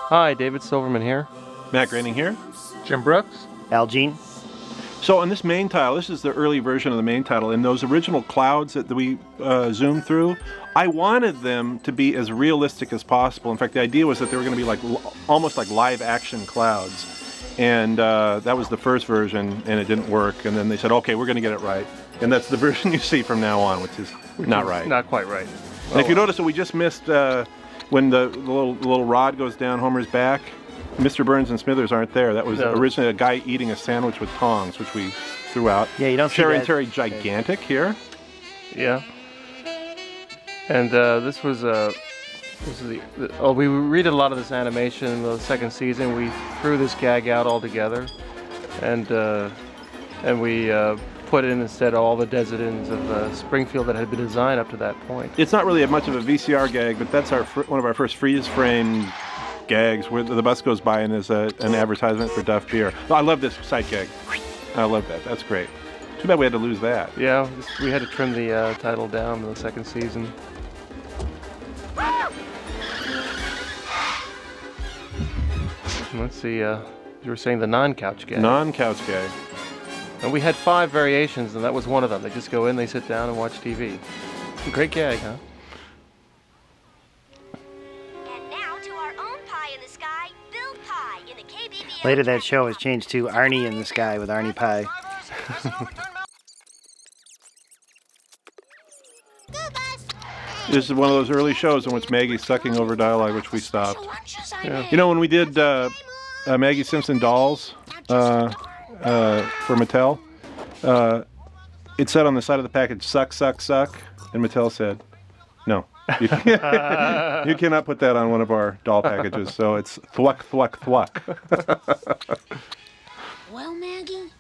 Hi, David Silverman here. Matt Groening here. Jim Brooks. Al Jean. So on this main title, this is the early version of the main title, and those original clouds that we zoomed through, I wanted them to be as realistic as possible. In fact, the idea was that they were going to be like almost like live action clouds. And that was the first version, and it didn't work. And then they said, okay, we're going to get it right. And that's the version you see from now on, which is not right. Not quite right. And if you notice, we just missed when the little rod goes down Homer's back. Mr. Burns and Smithers aren't there. That was originally a guy eating a sandwich with tongs, which we threw out. Yeah, you don't see Sherry that. and Terry gigantic here. Yeah. And this was we redid a lot of this animation in the second season. We threw this gag out altogether, and we put in instead all the desertins of Springfield that had been designed up to that point. It's not really much of a VCR gag, but that's one of our first freeze frame gags where the bus goes by and there's an advertisement for Duff Beer. Oh, I love this sight gag. I love that. That's great. Too bad we had to lose that. Yeah, we had to trim the title down in the second season. Let's see, you were saying the non-couch gag. Non-couch gag. And we had 5 variations, and that was one of them. They just go in, they sit down, and watch TV. Great gag, huh? And now to our own pie in the sky, Bill Pie in the KBBL. Later that show was changed to Arnie in the Sky with Arnie Pie. This is one of those early shows in which Maggie's sucking over dialogue, which we stopped. Yeah. You know, when we did Maggie Simpson dolls for Mattel, it said on the side of the package, suck, suck, suck, and Mattel said, no. You cannot put that on one of our doll packages, so it's thwack, thwack, thwack. Well, Maggie,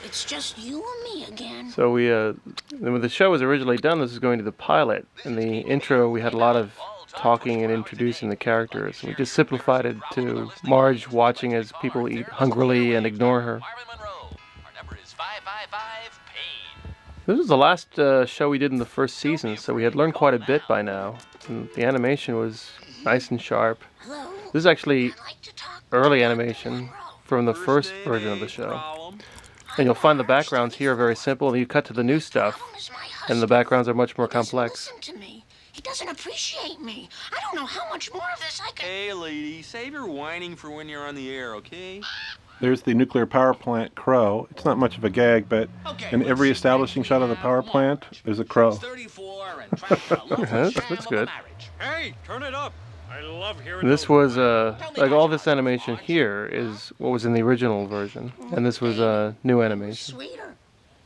it's just you and me again. So when the show was originally done, this was going to the pilot. In the intro, we had a lot of talking and introducing the characters. We just simplified it to Marge watching as people eat hungrily and ignore her. This was the last show we did in the first season, so we had learned quite a bit by now. And the animation was nice and sharp. This is actually early animation from the first version of the show. And you'll find the backgrounds here are very simple, and you cut to the new stuff, and the backgrounds are much more complex. Listen to me. He doesn't appreciate me. I don't know how much more of this I can... Hey, lady, save your whining for when you're on the air, okay? There's the nuclear power plant crow. It's not much of a gag, but in every establishing shot of the power plant, there's a crow. That's good. Hey, turn it up. I love hearing This was, like all this animation here is what was in the original version, and this was new animation. Sweeter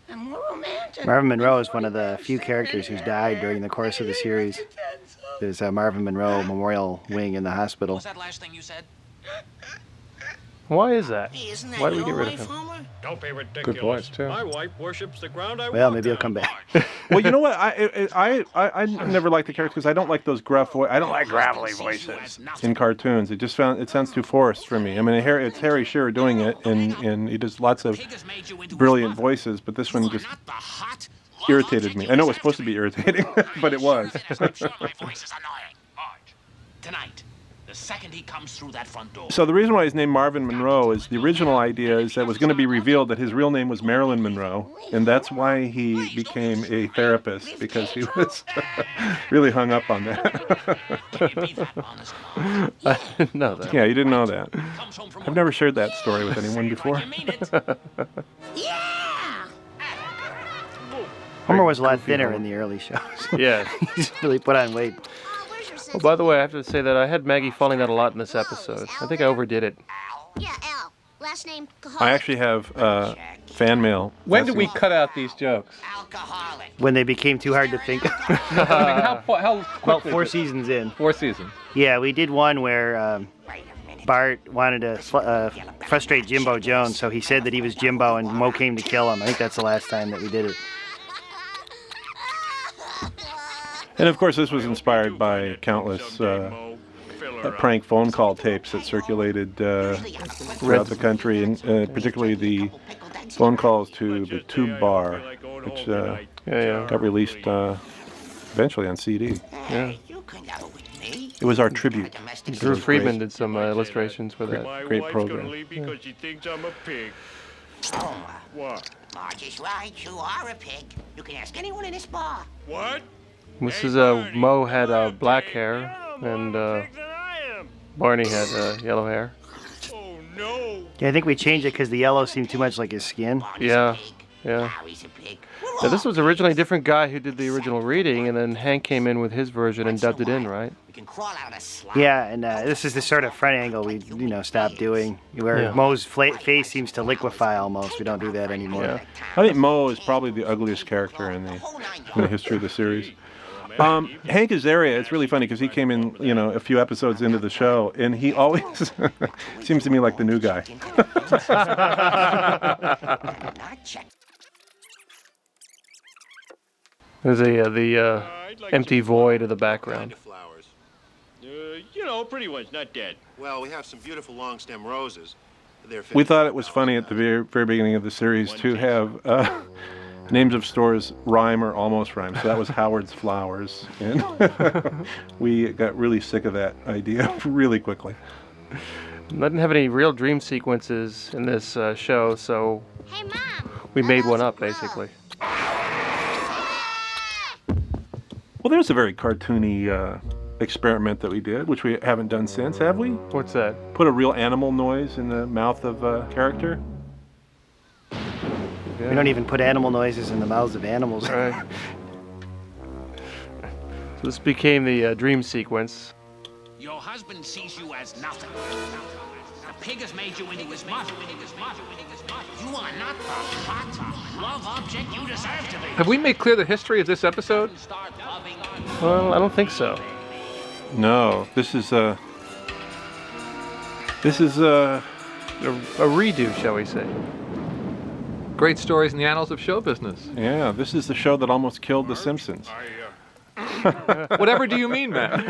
and more romantic. Marvin Monroe is one of the few characters who's died during the course of the series. There's a Marvin Monroe Memorial Wing in the hospital. What was that last thing you said? Why is that? Hey, isn't that Why did we your get rid of wife, him? Homer? Don't be ridiculous. voice, too. My wife worships the ground I Well, walk maybe he'll on. come back. Well, you know what? I never liked the character because I don't like those gruff I don't like gravelly voices in cartoons. It sounds too forced for me. I mean, it's Harry Shearer doing it, and he does lots of brilliant voices, but this one just irritated me. I know it was supposed to be irritating, but it was. My voice is annoying. Marge, tonight, the second he comes through that front door. So the reason why he's named Marvin Monroe is the original idea is that it was going to be revealed that his real name was Marilyn Monroe, and that's why he became a therapist, because he was really hung up on that. Can you be that honest, Marge? I didn't know that. Yeah, you didn't know that. Comes home from I've never shared that story with anyone before. You mean it. Yeah! Homer was a lot thinner in the early shows. Yeah. He's really put on weight. Oh, by the way, I have to say that I had Maggie falling out a lot in this episode. I think I overdid it. Yeah, Al. Last name, I actually have fan mail. When did we cut out these jokes? Alcoholic. When they became too hard to think. I mean, how Well, quickly? 4 seasons in. 4 seasons. Yeah, we did one where Bart wanted to frustrate Jimbo Jones, so he said that he was Jimbo and Mo came to kill him. I think that's the last time that we did it. And of course, this was inspired by countless prank phone call tapes that circulated throughout the country, and particularly the phone calls to the Tube Bar, which got released eventually on CD. Yeah. It was our tribute. Drew Friedman did some illustrations for that. My Great wife's program. gonna leave because she thinks I'm a pig. What? Marge is right. You are a pig. You can ask anyone in this bar. What? This is Mo had black hair, and Barney had yellow hair. Oh no! Yeah, I think we changed it because the yellow seemed too much like his skin. Yeah, yeah. Now he's a pig. Now, this was originally a different guy who did the original reading, and then Hank came in with his version and dubbed it in, right? We can crawl out of the slime. Yeah, and this is the sort of front angle we, stopped doing, where Yeah. Moe's face seems to liquefy almost. We don't do that anymore. Yeah. I think Mo is probably the ugliest character in the history of the series. Hank Azaria, it's really funny because he came in, a few episodes into the show, and he always seems to me like the new guy. Not check. There's the empty void of the background. Flowers. Pretty ones, not dead. Well, we have some beautiful long stem roses. They're We thought it was funny at the very, very beginning of the series to have names of stores rhyme or almost rhyme. So that was Howard's Flowers. And we got really sick of that idea really quickly. I didn't have any real dream sequences in this show, so Hey, Mom. we made one up, basically. Well, there's a very cartoony experiment that we did, which we haven't done since, have we? What's that? Put a real animal noise in the mouth of a character. We don't even put animal noises in the mouths of animals. Right. So this became the dream sequence. Your husband sees you as nothing. The pig has made you into his mother. You are not the hot love object you deserve to be. Have we made clear the history of this episode? Start loving. Well, I don't think so. No, this is a A redo, shall we say. Great stories in the annals of show business. yeah, this is the show that almost killed the Simpsons. Whatever do you mean, Matt?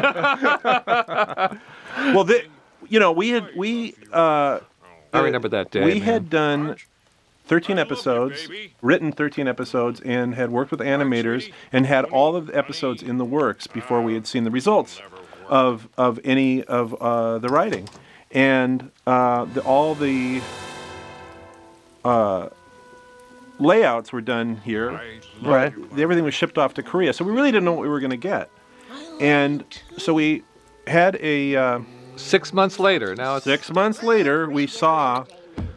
Well, I remember that day. we man. had done 13 episodes, written 13 episodes, and had worked with animators and had all of the episodes in the works before we had seen the results of any of the writing. And all the layouts were done here. Right. Everything was shipped off to Korea, so we really didn't know what we were going to get. And so we had a 6 months later. Now it's 6 months later, we saw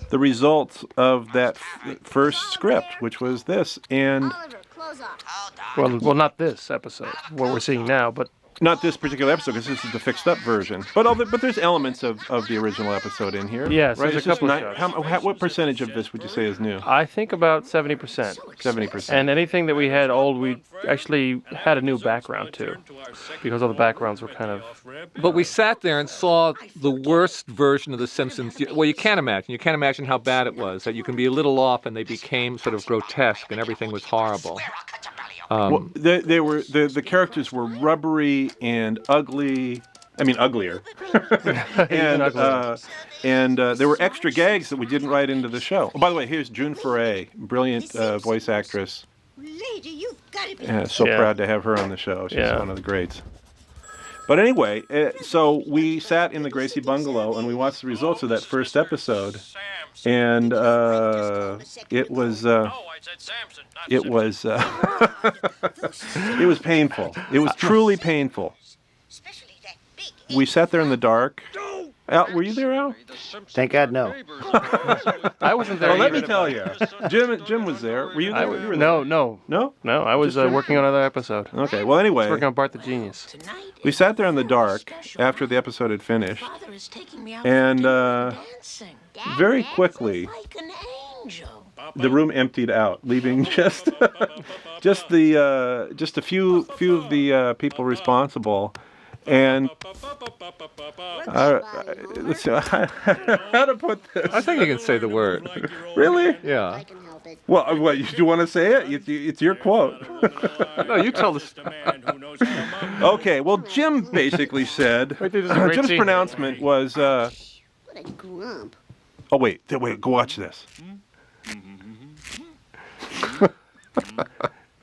the results of that first script, which was this. And Oliver, clothes off. Well, not this episode, what we're seeing now, but not this particular episode, because this is the fixed-up version. But there's elements of the original episode in here. Yes, right? there's a It's just couple of shots. what percentage of this would you say is new? I think about 70%. 70%. And anything that we had old, we actually had a new background too, because all the backgrounds were kind of. But we sat there and saw the worst version of The Simpsons. Well, you can't imagine. You can't imagine how bad it was. That you can be a little off and they became sort of grotesque and everything was horrible. Well, they were the characters were rubbery and ugly. I mean, uglier. and there were extra gags that we didn't write into the show. Oh, by the way, here's June Foray, brilliant voice actress. Lady, you've got to be. So Yeah. proud to have her on the show. She's Yeah. one of the greats. But anyway, so we sat in the Gracie Bungalow and we watched the results of that first episode, and it was it was painful. It was truly painful. We sat there in the dark. Al, were you there, Al? Thank God, no. I wasn't there. Well, let me either. tell you, Jim was there. Were you there? You were there. No. No? I was working on another epised. Okay. Well, anyway, Working on Bart the Genius. we sat there in the dark after the episode had finished, Father is taking me out and dancing. very quickly Like an angel. the room emptied out, leaving just just a few of the people responsible. And let's see how to put this. I think you can say the word. Really? Yeah. Well, what, you want to say it? It's your quote. No, you tell us. Okay. Well, Jim basically said Wait, this is a great Jim's scene. pronouncement was. What a grump. Oh wait, go watch this.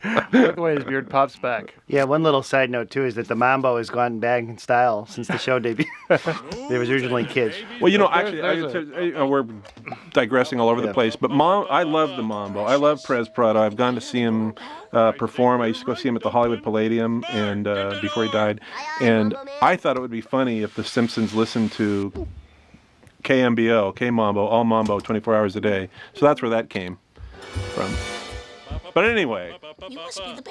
The way his beard pops back. Yeah, one little side note too is that the Mambo has gone back in style since the show debut. They was originally kids. Well, we're digressing all over the place, but I love the Mambo. I love Perez Prado. I've gone to see him perform. I used to go see him at the Hollywood Palladium, and before he died. And I thought it would be funny if the Simpsons listened to KMBO, K-Mambo, all Mambo, 24 hours a day. So that's where that came from. But anyway,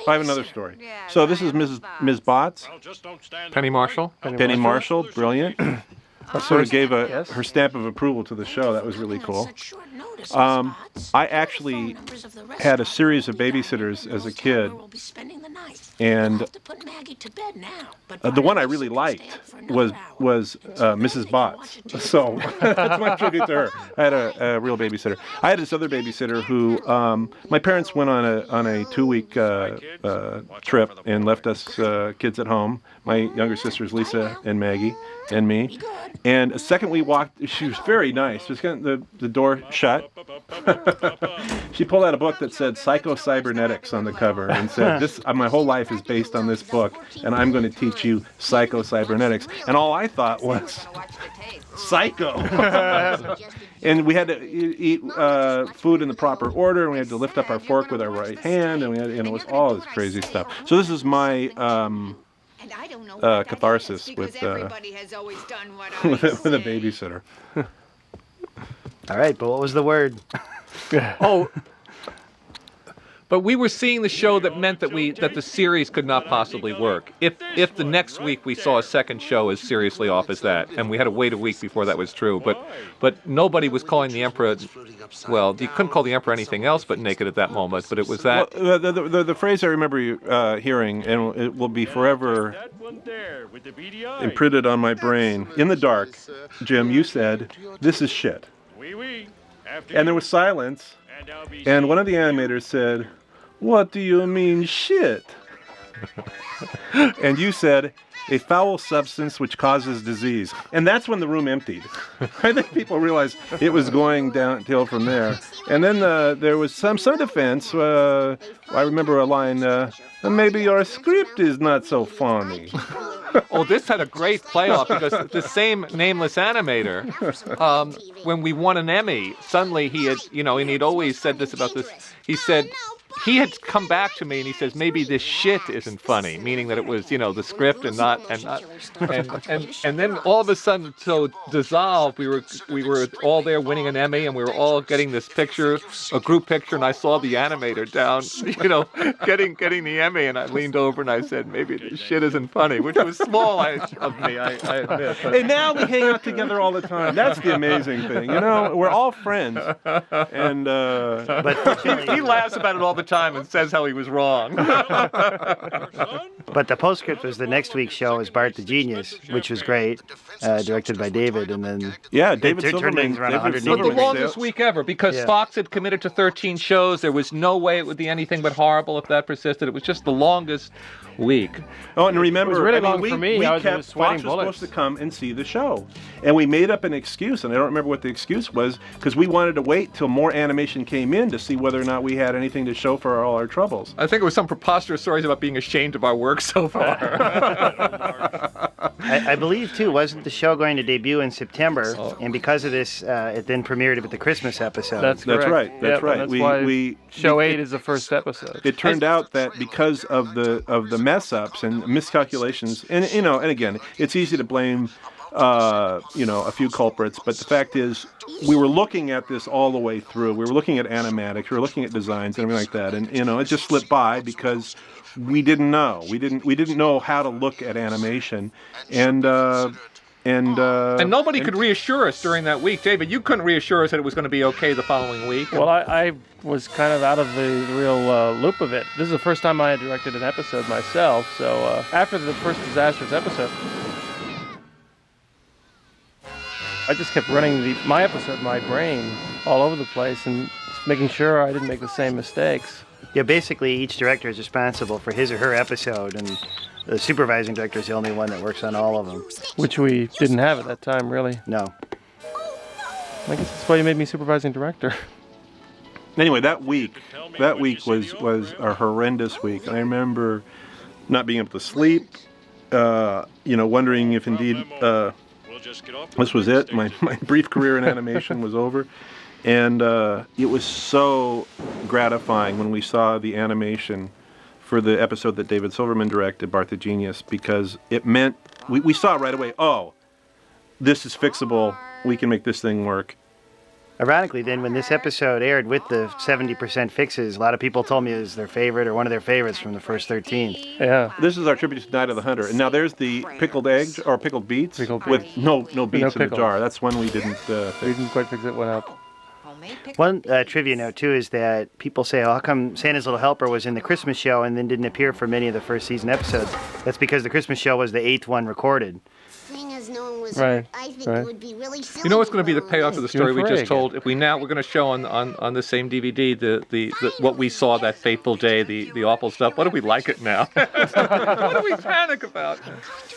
I have another story. So this is Ms. Botts. Penny Marshall. Penny Marshall, brilliant. Sort of gave her stamp of approval to the show. That was really cool. I actually had a series of babysitters as a kid, and the one I really liked was Mrs. Botts. So that's my tribute to her. I had a real babysitter. I had this other babysitter who my parents went on a 2-week trip and left us kids at home. My younger sisters, Lisa and Maggie, and me. And the second we walked, she was very nice. Just getting the door shut. She pulled out a book that said Psycho-Cybernetics on the cover and said, "This my whole life is based on this book, and I'm going to teach you Psycho-Cybernetics." And all I thought was, psycho. And we had to eat food in the proper order, and we had to lift up our fork with our right hand, and we had, it was all this crazy stuff. So this is my catharsis with a babysitter. All right, but what was the word? But we were seeing the show that meant that the series could not possibly work. If the next week we saw a second show as seriously off as that, and we had to wait a week before that was true, but nobody was calling the Emperor. Well, you couldn't call the Emperor anything else but naked at that moment. But it was that. Well, the phrase I remember hearing, and it will be forever imprinted on my brain. In the dark, Jim, you said, "This is shit." And there was silence, and one of the animators said, "What do you mean, shit?" And you said, "A foul substance which causes disease." And that's when the room emptied. I think people realized it was going downhill from there. And then there was some defense. I remember a line, "Maybe your script is not so funny." Oh, this had a great playoff because the same nameless animator, when we won an Emmy, suddenly he had, and he'd always said this about this. He said he had come back to me and he says, "Maybe this shit isn't funny," meaning that it was, the script and then all of a sudden, so dissolved, we were all there winning an Emmy and we were all getting this picture, a group picture, and I saw the animator down, getting the Emmy, and I leaned over and I said, "Maybe this shit isn't funny," which was small of me, I admit. But. And now we hang out together all the time. That's the amazing thing, we're all friends. And But he laughs about it all the time and says how he was wrong. But the postscript was the next week's show is Bart the Genius, which was great, directed by David, and then David turned Silverman. things around David 180 But the Silverman. longest week ever, because Fox had committed to 13 shows. There was no way it would be anything but horrible if that persisted. It was just the longest week. Oh, and remember, It was really long for me. I was kept, just sweating Fox was bullets. supposed to come and see the show. And we made up an excuse, and I don't remember what the excuse was, because we wanted to wait till more animation came in to see whether or not we had anything to show for all our troubles. I think it was some preposterous stories about being ashamed of our work so far. I believe, too, wasn't the show going to debut in September? And because of this, it then premiered with the Christmas episode. That's correct. right. That's right. That's why show 8 is the first episode. It turned out that because of the mess ups and miscalculations, and again, it's easy to blame a few culprits, but the fact is, we were looking at this all the way through. We were looking at animatics, we were looking at designs and everything like that, and it just slipped by because we didn't know. We didn't know how to look at animation, and nobody could reassure us during that week. David, you couldn't reassure us that it was going to be okay the following week. Well, I was kind of out of the real loop of it. This is the first time I had directed an episode myself, so after the first disastrous episode, I just kept running my episode in my brain all over the place and making sure I didn't make the same mistakes. Yeah, basically each director is responsible for his or her episode, and the supervising director is the only one that works on all of them. Which we didn't have at that time, really. No. I guess that's why you made me supervising director. Anyway, that week was a horrendous week. I remember not being able to sleep, wondering if indeed this was it. My brief career in animation was over. And it was so gratifying when we saw the animation for the episode that David Silverman directed, Bart the Genius, because it meant, we saw right away, oh, this is fixable, we can make this thing work. Ironically, then, when this episode aired with the 70% fixes, a lot of people told me it was their favorite or one of their favorites from the first 13. Yeah. This is our tribute to Night of the Hunter. And now there's the pickled eggs, or pickled beets, with no beets in the jar. That's one we didn't fix. We didn't quite fix it one up. One trivia note, too, is that people say, oh, how come Santa's Little Helper was in the Christmas show and then didn't appear for many of the first season episodes? That's because the Christmas show was the 8th one recorded. Seeing as no one was Right, I think right. it would be really silly. You know what's going to be the for payoff of the story we just told? If we're going to show on the same DVD the what we saw that fateful day, the awful stuff. What do we like it now? What do we panic about?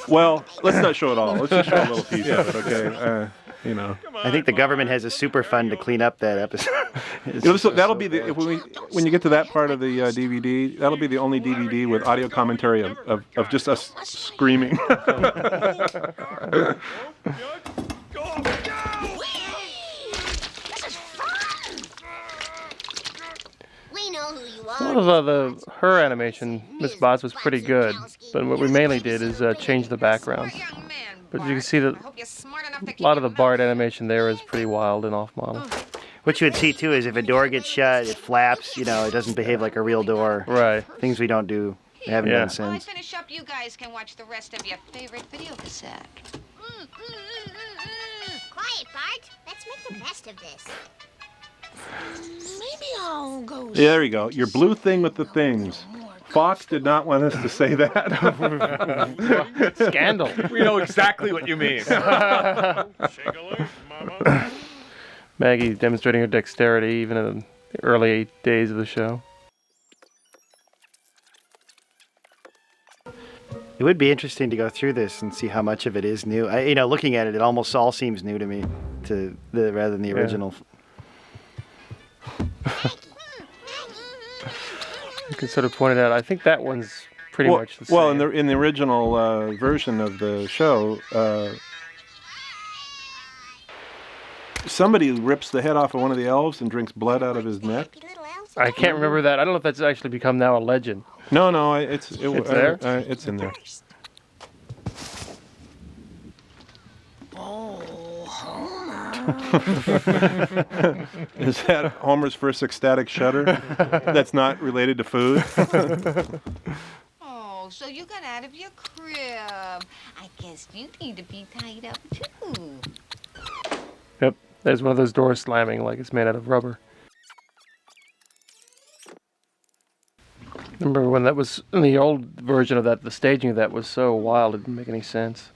Well, let's not show it all. Let's just show a little piece of it, okay? I think the government has a super fund to clean up that episode. That'll be when you get to that part of the DVD. That'll be the only DVD with audio commentary of just us screaming. This is fun. We know who you are. Some of her animation, Miss Boz, was pretty good, but what we mainly did is change the background. But you can see that a lot of the Bart animation there is pretty wild and off-model. What you would see, too, is if a door gets shut, it flaps, it doesn't behave like a real door. Right. Things we don't do, haven't done When I since. finish up, you guys can watch the rest of your favorite video cassette. Quiet, Bart. Let's make the best of this. Maybe I'll go. Yeah, there you go. Your blue thing with the things. Fox did not want us to say that. Scandal. We know exactly what you mean. Maggie demonstrating her dexterity even in the early days of the show. It would be interesting to go through this and see how much of it is new. Looking at it, it almost all seems new to me, rather than the original. You can sort of point it out. I think that one's pretty much the same. Well, in the original version of the show, somebody rips the head off of one of the elves and drinks blood out of his neck. I can't remember that. I don't know if that's actually become now a legend. No, it's there? It's in there. Is that Homer's first ecstatic shudder? That's not related to food. Oh, so you got out of your crib. I guess you need to be tied up, too. Yep, there's one of those doors slamming like it's made out of rubber. Remember when that was, in the old version of that, the staging of that was so wild it didn't make any sense.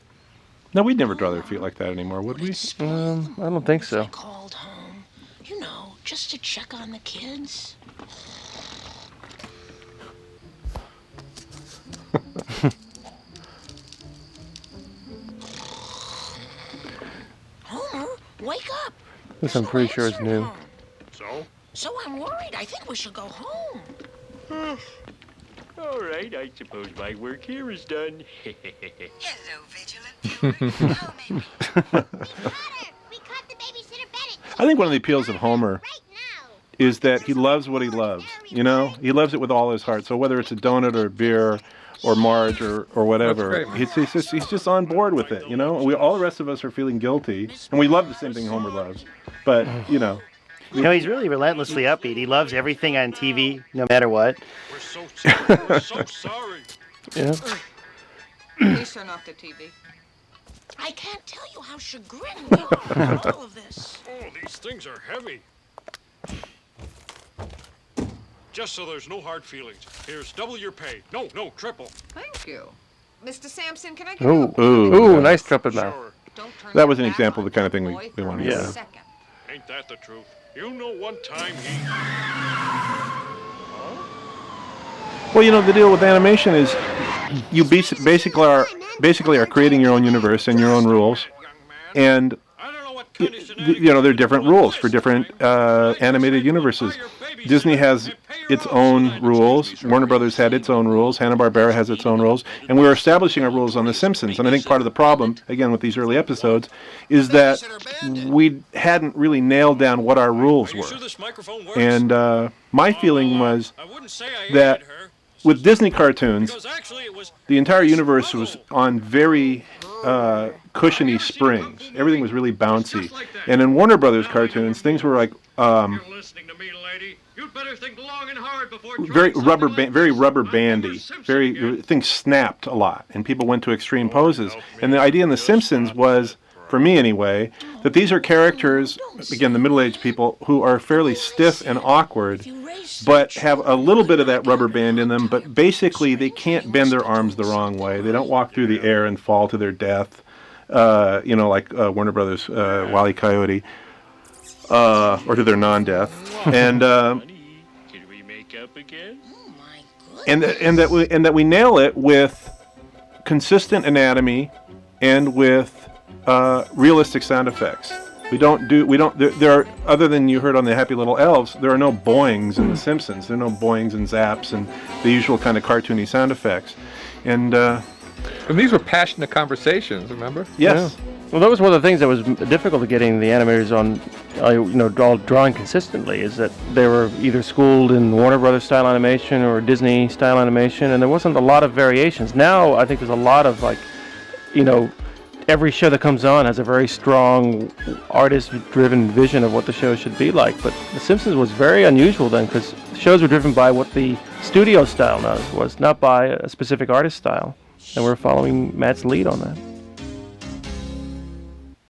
No, we'd never draw their feet like that anymore, would we? I don't think so. I called home, just to check on the kids. Homer, wake up. This I'm pretty sure is new. So I'm worried. I think we should go home. All right, I suppose my work here is done. Hello, Vigilant. We caught the babysitter Bennett. I think one of the appeals of Homer is that he loves what he loves. He loves it with all his heart. So whether it's a donut or a beer or Marge or whatever, he's just on board with it. All the rest of us are feeling guilty, and we love the same thing Homer loves. But he's really relentlessly upbeat. He loves everything on TV, no matter what. We're so sorry. We're so sorry. Yeah. Please turn off the TV. I can't tell you how chagrined we are about all of this. Oh, these things are heavy. Just so there's no hard feelings, here's double your pay. No, triple. Thank you. Mr. Sampson, can I give you a Ooh, nice trumpet mouth. Sure. Don't turn that was an your back example of the kind of thing on we the boy wanted for to a do. second. Ain't that the truth? You know one time he... Well, the deal with animation is you basically are creating your own universe and your own rules. And I don't know what there are different rules for different animated universes. Disney has its own rules. Warner Brothers had its own rules. Hanna-Barbera has its own rules. And we were establishing our rules on The Simpsons. And I think part of the problem, again, with these early episodes, is that we hadn't really nailed down what our rules were. And my feeling was that with Disney cartoons, the entire universe was on very cushiony springs. Everything was really bouncy. And in Warner Brothers cartoons, things were like very rubber bandy. Things snapped a lot, and people went to extreme poses. And the idea in The Simpsons was, for me anyway, that these are characters, again, the middle-aged people, who are fairly stiff and awkward, but have a little bit of that rubber band in them, but basically they can't bend their arms the wrong way. They don't walk through the air and fall to their death, like Warner Brothers' Wile E. Coyote, or to their non-death. And and that we nail it with consistent anatomy and with realistic sound effects. There are, other than you heard on the Happy Little Elves, there are no boings in The Simpsons. There are no boings and zaps and the usual kind of cartoony sound effects. And these were passionate conversations, remember? Yes. Yeah. Well, that was one of the things that was difficult to getting the animators on, drawing consistently, is that they were either schooled in Warner Brothers style animation or Disney style animation, and there wasn't a lot of variations. Now, I think there's a lot of, every show that comes on has a very strong artist-driven vision of what the show should be like. But The Simpsons was very unusual then, because shows were driven by what the studio style was, not by a specific artist style. And we're following Matt's lead on that.